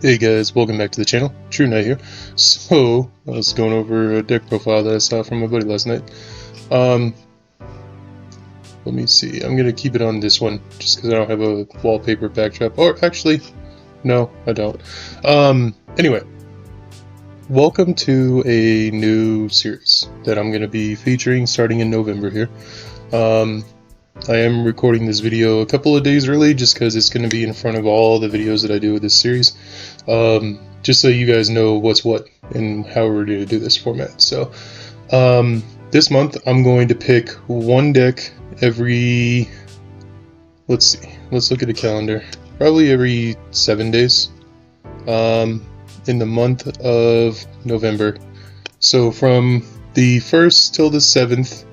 Hey guys, welcome back to the channel. True Knight here. So, I was going over a deck profile that I saw from my buddy last night. Let me see. I'm gonna keep it on this one, just because I don't have a wallpaper backdrop. Or, actually, no, I don't. Anyway. Welcome to a new series that I'm gonna be featuring starting in November here. I am recording this video a couple of days early just because it's going to be in front of all the videos that I do with this series, just so you guys know what's what and how we're going to do this format. So this month I'm going to pick one deck every, let's see, let's look at the calendar, probably every 7 days in the month of November. So from the 1st till the 7th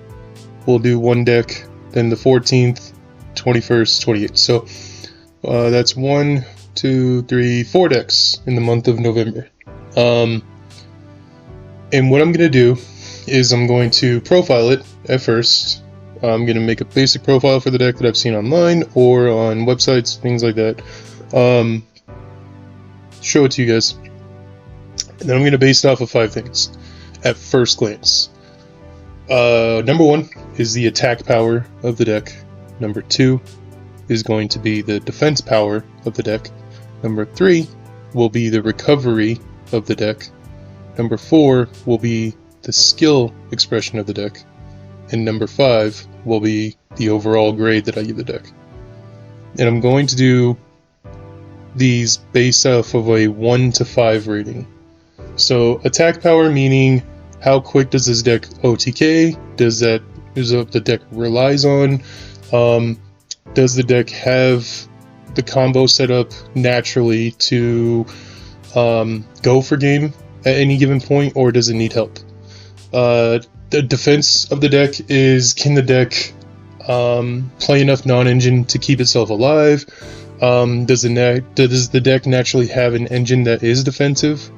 we'll do one deck, then the 14th, 21st, 28th. So that's 1, 2, 3, 4 decks in the month of November. And what I'm going to do is I'm going to profile it at first. I'm going to make a basic profile for the deck that I've seen online or on websites, things like that. Show it to you guys. And then I'm going to base it off of 5 things at first glance. Number 1 is the attack power of the deck. Number 2 is going to be the defense power of the deck. Number 3 will be the recovery of the deck. Number 4 will be the skill expression of the deck. And number 5 will be the overall grade that I give the deck. And I'm going to do these based off of a 1 to 5 rating. So attack power meaning how quick does this deck OTK? Does the deck relies on? Does the deck have the combo set up naturally to go for game at any given point, or does it need help? The defense of the deck is, can the deck play enough non-engine to keep itself alive? Does the deck naturally have an engine that is defensive?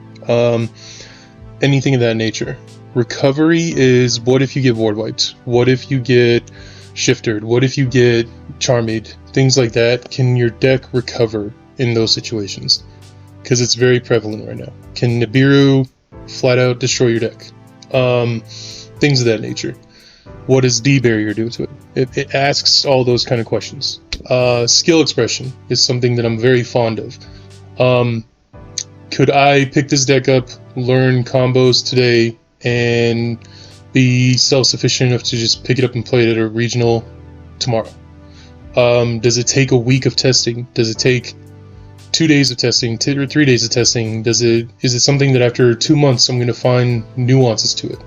Anything of that nature. Recovery is, what if you get ward wiped? What if you get shifted? What if you get charmed? Things like that. Can your deck recover in those situations? Because it's very prevalent right now. Can Nibiru flat out destroy your deck? Things of that nature. What does D-barrier do to it? It asks all those kind of questions. Skill expression is something that I'm very fond of. Could I pick this deck up, learn combos today, and be self-sufficient enough to just pick it up and play it at a regional tomorrow? Does it take a week of testing? Does it take 2 days of testing, 2 or 3 days of testing? Is it something that after 2 months I'm going to find nuances to it?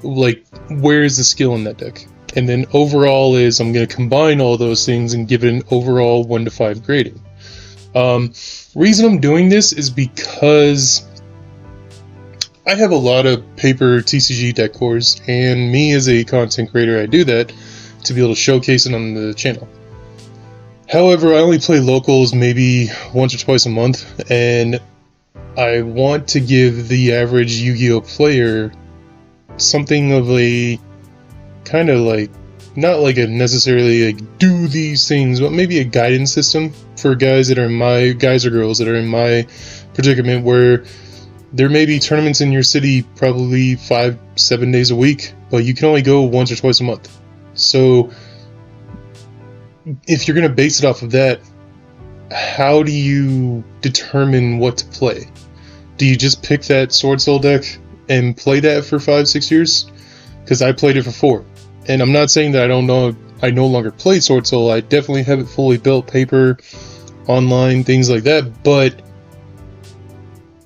Like, where is the skill in that deck? And then overall is, I'm going to combine all those things and give it an overall 1 to 5 grading. Reason I'm doing this is because I have a lot of paper TCG deck cores, and me as a content creator, I do that to be able to showcase it on the channel. However, I only play locals maybe once or twice a month, and I want to give the average Yu-Gi-Oh player something of a kind of like, not like a necessarily like do these things, but maybe a guidance system for guys or girls that are in my predicament, where there may be tournaments in your city probably 5-7 days a week, but you can only go once or twice a month. So if you're going to base it off of that, how do you determine what to play? Do you just pick that Sword Soul deck and play that for 5-6 years? Because I played it for 4. And I'm not saying that I no longer play Sword Soul. I definitely have it fully built, paper, online, things like that. But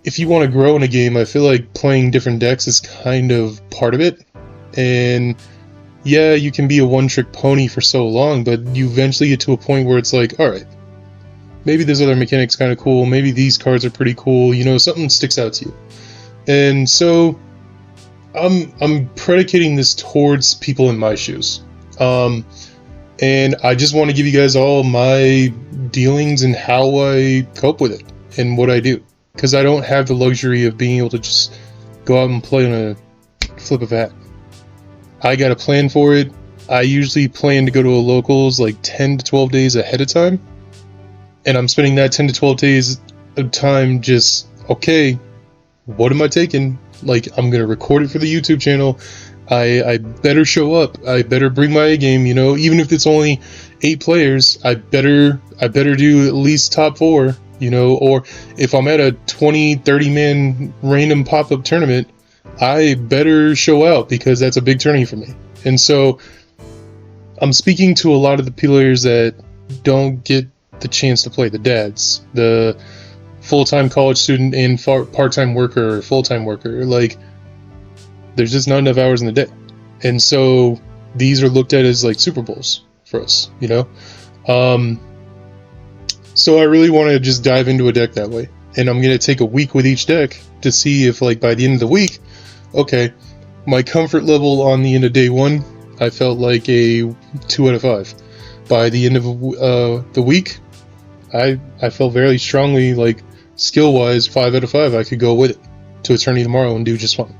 if you want to grow in a game, I feel like playing different decks is kind of part of it. And yeah, you can be a one-trick pony for so long, but you eventually get to a point where it's like, alright, maybe this other mechanic's kind of cool, maybe these cards are pretty cool, you know, something sticks out to you. And so I'm predicating this towards people in my shoes. And I just want to give you guys all my dealings and how I cope with it and what I do. Because I don't have the luxury of being able to just go out and play on a flip of a hat. I got a plan for it. I usually plan to go to a locals like 10 to 12 days ahead of time. And I'm spending that 10 to 12 days of time just, okay, what am I taking? Like, I'm gonna record it for the YouTube channel. I better show up. I better bring my A game, you know, even if it's only 8 players, I better do at least top 4, you know, or if I'm at a 20-30 man random pop-up tournament, I better show out because that's a big tourney for me. And so I'm speaking to a lot of the players that don't get the chance to play, the dads, the full-time college student and part-time worker or full-time worker. Like, there's just not enough hours in the day, and so these are looked at as like Super Bowls for us, you know. So I really want to just dive into a deck that way, and I'm gonna take a week with each deck to see if, like, by the end of the week, okay, my comfort level on the end of day 1, I felt like a 2 out of 5. By the end of the week, I felt very strongly like skill-wise 5 out of 5. I could go with it to Eternity tomorrow and do just fine.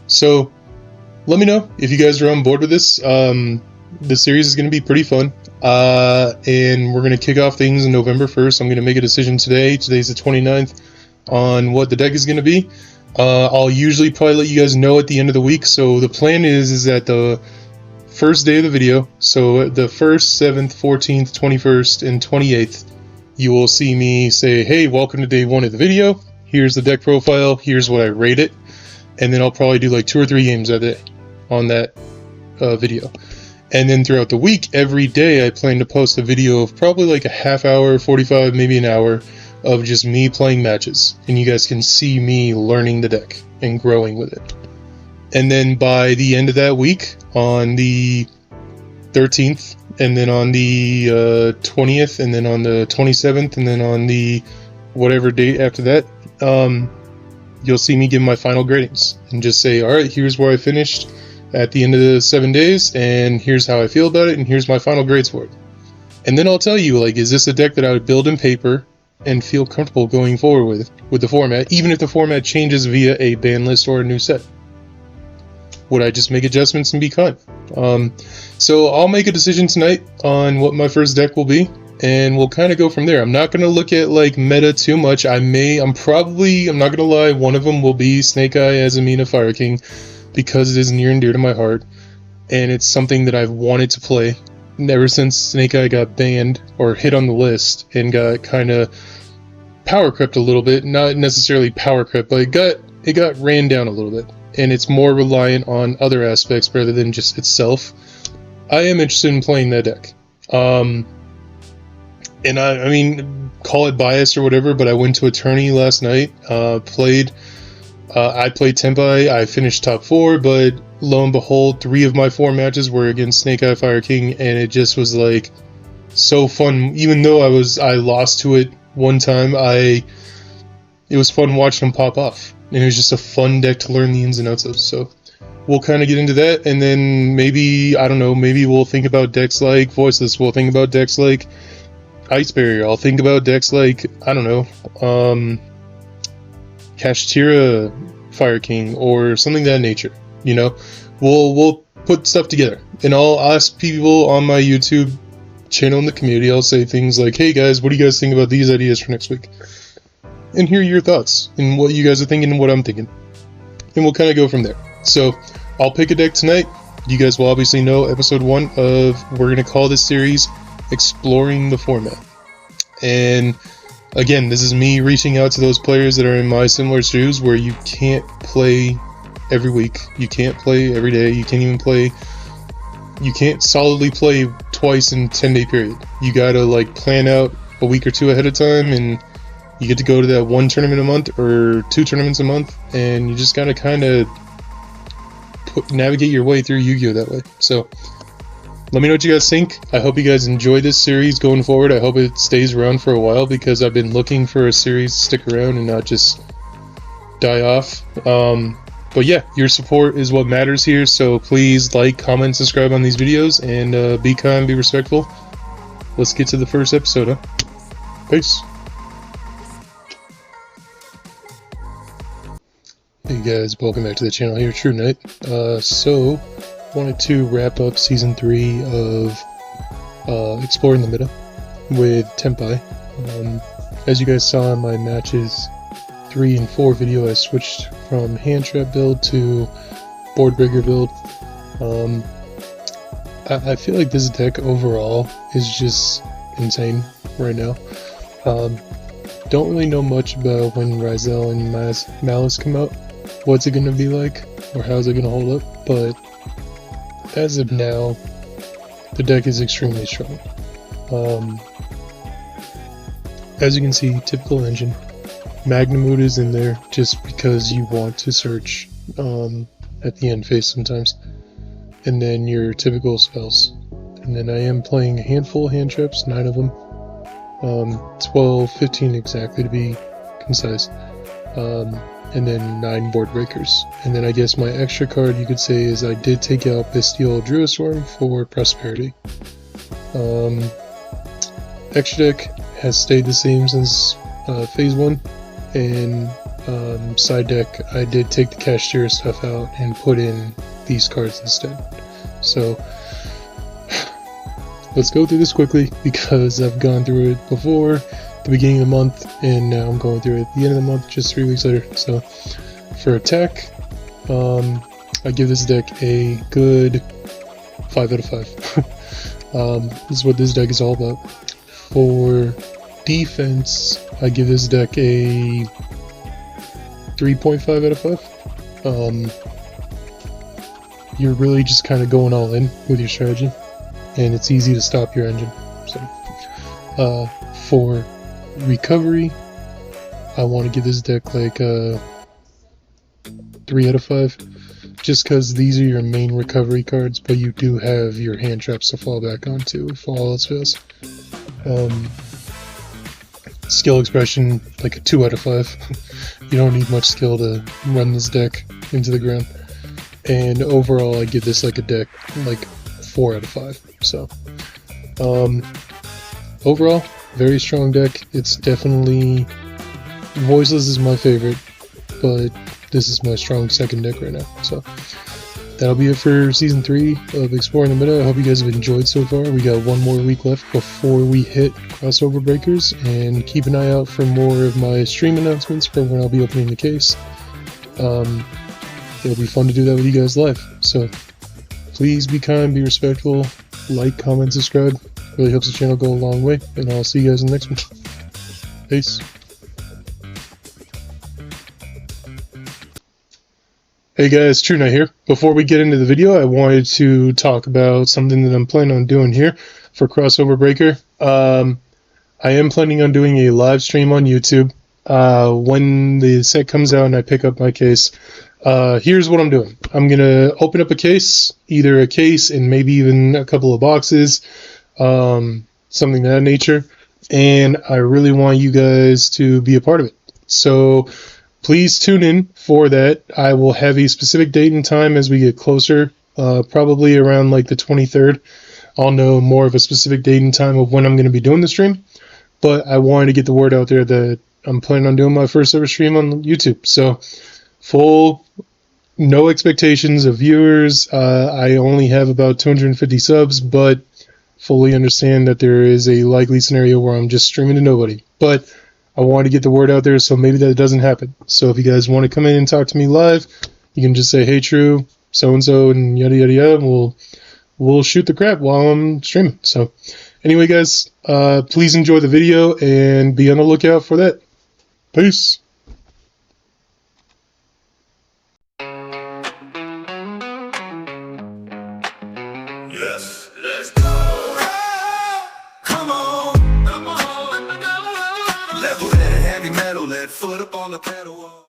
So let me know if you guys are on board with this. The series is going to be pretty fun. And we're going to kick off things on November 1st. I'm going to make a decision today. Today's the 29th on what the deck is going to be. I'll usually probably let you guys know at the end of the week. So the plan is that the first day of the video, so the 1st, 7th, 14th, 21st, and 28th, you will see me say, hey, welcome to day 1 of the video. Here's the deck profile. Here's what I rate it. And then I'll probably do like 2 or 3 games a day on that video. And then throughout the week, every day, I plan to post a video of probably like a half hour, 45, maybe an hour of just me playing matches. And you guys can see me learning the deck and growing with it. And then by the end of that week, on the 13th, and then on the 20th, and then on the 27th, and then on the whatever date after that, you'll see me give my final gradings and just say, all right, here's where I finished at the end of the 7 days, and here's how I feel about it, and here's my final grades for it. And then I'll tell you, like, is this a deck that I would build in paper and feel comfortable going forward with the format, even if the format changes via a ban list or a new set? Would I just make adjustments and be kind? So I'll make a decision tonight on what my first deck will be, and we'll kind of go from there. I'm not going to look at like meta too much. I'm not going to lie, one of them will be Snake Eye as Amina Fire King, because it is near and dear to my heart, and it's something that I've wanted to play ever since Snake Eye got banned or hit on the list and got kind of power crept a little bit. Not necessarily power crept, but it got ran down a little bit, and it's more reliant on other aspects rather than just itself. I am interested in playing that deck. And I mean, call it bias or whatever, but I went to a tourney last night, I played Tenpai, I finished top 4, but lo and behold, 3 of my 4 matches were against Snake Eye Fire King, and it just was like so fun. Even though I lost to it one time, it was fun watching him pop off, and it was just a fun deck to learn the ins and outs of. So we'll kind of get into that, and then maybe, I don't know, maybe we'll think about decks like Voiceless, we'll think about decks like Ice Barrier, I'll think about decks like, I don't know, Kashtira Fire King or something of that nature. You know, we'll put stuff together, and I'll ask people on my YouTube channel in the community. I'll say things like, hey guys, what do you guys think about these ideas for next week? And hear your thoughts and what you guys are thinking and what I'm thinking, and we'll kind of go from there. So I'll pick a deck tonight. You guys will obviously know episode 1 of, we're going to call this series Exploring the Format. And again, this is me reaching out to those players that are in my similar shoes, where you can't play every week, you can't play every day, you can't solidly play twice in a 10-day period. You gotta like plan out a week or 2 ahead of time, and you get to go to that 1 tournament a month or 2 tournaments a month, and you just gotta kind of navigate your way through Yu-Gi-Oh that way. So let me know what you guys think. I hope you guys enjoy this series going forward. I hope it stays around for a while, because I've been looking for a series to stick around and not just die off. But yeah, your support is what matters here, so please like, comment, subscribe on these videos, and be kind, be respectful. Let's get to the first episode, huh? Peace. Hey guys, welcome back to the channel here, True Knight. So wanted to wrap up season 3 of Exploring the Meta with Tenpai. As you guys saw in my matches 3 and 4 video, I switched from hand trap build to board breaker build. I feel like this deck overall is just insane right now. Don't really know much about when Ryzel and Malice come out, what's it gonna be like, or how's it gonna hold up, but as of now, the deck is extremely strong. As you can see, typical engine. Magnitude is in there just because you want to search at the end phase sometimes. And then your typical spells. And then I am playing a handful of hand traps, 9 of them. 12, 15 exactly to be concise. And then 9 board breakers. And then I guess my extra card you could say is I did take out Bestial Druiswarm for Prosperity. Extra deck has stayed the same since phase 1. And side deck I did take the Cashier stuff out and put in these cards instead. So let's go through this quickly because I've gone through it before at the beginning of the month and now I'm going through it at the end of the month, just 3 weeks later. So for attack, I give this deck a good 5 out of 5. This is what this deck is all about. For defense, I give this deck a 3.5 out of 5. You're really just kind of going all in with your strategy, and it's easy to stop your engine. So, for recovery, I want to give this deck like a 3 out of 5, just because these are your main recovery cards, but you do have your hand traps to fall back onto if all else fails. Skill expression, like a 2 out of 5. You don't need much skill to run this deck into the ground. And overall, I give this like a deck, like 4 out of 5. So, overall, very strong deck. It's definitely, Voiceless is my favorite, but this is my strong second deck right now. So, that'll be it for Season 3 of Exploring the Meta. I hope you guys have enjoyed so far. We got 1 more week left before we hit crossover breakers, and keep an eye out for more of my stream announcements for when I'll be opening the case. It'll be fun to do that with you guys live. So please be kind, be respectful, like, comment, subscribe. Really helps the channel go a long way, and I'll see you guys in the next one. Peace. Hey guys, True Knight here. Before we get into the video, I wanted to talk about something that I'm planning on doing here for Crossover Breaker. I am planning on doing a live stream on YouTube. When the set comes out and I pick up my case, here's what I'm doing. I'm going to open up a case, either a case and maybe even a couple of boxes, something of that nature, and I really want you guys to be a part of it. So please tune in for that. I will have a specific date and time as we get closer, probably around like the 23rd. I'll know more of a specific date and time of when I'm going to be doing the stream, but I wanted to get the word out there that I'm planning on doing my first ever stream on YouTube. So no expectations of viewers. I only have about 250 subs, but fully understand that there is a likely scenario where I'm just streaming to nobody. But I want to get the word out there, so maybe that doesn't happen. So if you guys want to come in and talk to me live, you can just say, hey, True, so-and-so, and yada, yada, yada, and we'll shoot the crap while I'm streaming. So anyway, guys, please enjoy the video and be on the lookout for that. Peace. Yes, let's go. Come on, come on. Level head, heavy metal, lead foot up on the pedal.